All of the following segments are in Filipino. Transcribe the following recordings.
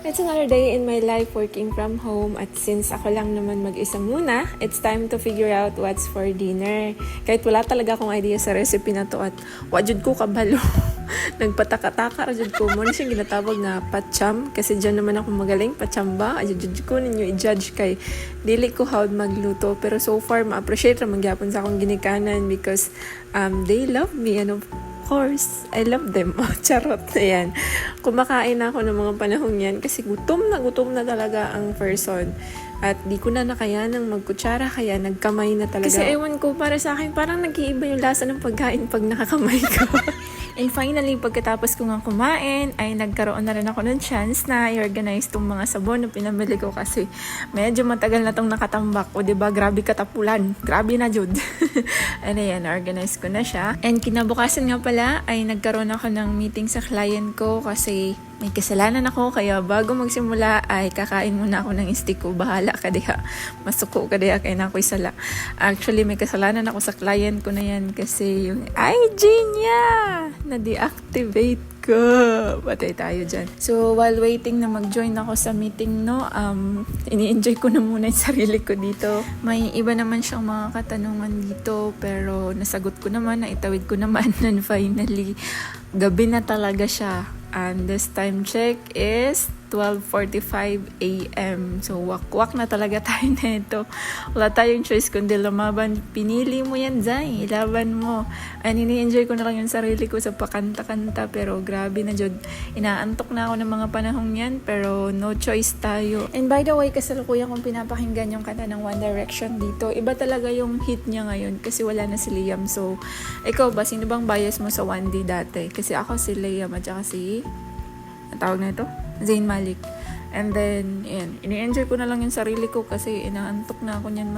It's another day in my life working from home at since ako lang naman mag-isa muna, it's time to figure out what's for dinner. Kahit wala talaga akong idea sa recipe na to at wajud ko kabalo. Nagpataka-taka rajud ko mo siyang ginatawag nga patcham kasi dyan naman ako magaling patchamba. Ajud ko ninyo i-judge kay dili ko how magluto pero so far ma-appreciate ra magyapon sa akong ginikanan because they love me and of course, I love them. Charot na yan. Kumakain na ako ng mga panahon yan kasi gutom na talaga ang person. At di ko na nakayanang magkutsara kaya nagkamay na talaga. Kasi ewan ko, para sa akin, parang nag-iiba yung lasa ng pagkain pag nakakamay ko. And finally, pagkatapos ko nga kumain, ay nagkaroon na rin ako ng chance na i-organize tong mga sabon na pinamili ko kasi medyo matagal na tong nakatambak. O diba, grabe katapulan. Grabe na, Jud. And ayan, organize ko na siya. And kinabukasan nga pala, ay nagkaroon ako ng meeting sa client ko kasi may kasalanan ako, kaya bago magsimula ay kakain muna ako ng steak ko. Bahala ka diha. Masuko ka diha kaya na ako'y sala. Actually, may kasalanan ako sa client ko na yan kasi yung IG niya na-deactivate ko. Patay tayo dyan. So, while waiting na mag-join ako sa meeting, no, ini-enjoy ko na muna yung sarili ko dito. May iba naman siyang mga katanungan dito, pero nasagot ko naman, naitawid ko naman. And finally, gabi na talaga siya. And this time check is 12:45 a.m. So, wakwak na talaga tayo na ito. Wala tayong choice kundi lumaban. Pinili mo yan, Zay. Ilaban mo. And ini-enjoy ko na lang yung sarili ko sa pakanta-kanta. Pero grabe na, Jod. Inaantok na ako ng mga panahong yan. Pero no choice tayo. And by the way, kasalukuyan kong pinapakinggan yung kanta ng One Direction dito. Iba talaga yung hit niya ngayon kasi wala na si Liam. So, ikaw ba? Sino bang bias mo sa 1D dati? Kasi ako si Liam at saka si... ang tawag na ito? Zayn Malik. And then, yan, ini-enjoy ko na lang yung sarili ko kasi inaantok na ako niyan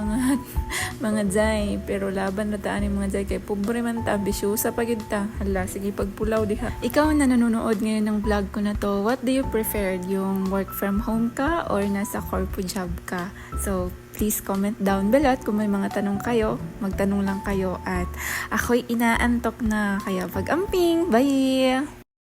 mga Zay. Pero laban na taan yung mga Zay kay pobre man ta, bisyosa pagid ta. Hala, sige pagpulaw diha. Ikaw na nanonood ngayon ng vlog ko na to, what do you prefer? Yung work from home ka or nasa corpo job ka? So, please comment down below at kung may mga tanong kayo, magtanong lang kayo at ako'y inaantok na. Kaya pag-amping, bye!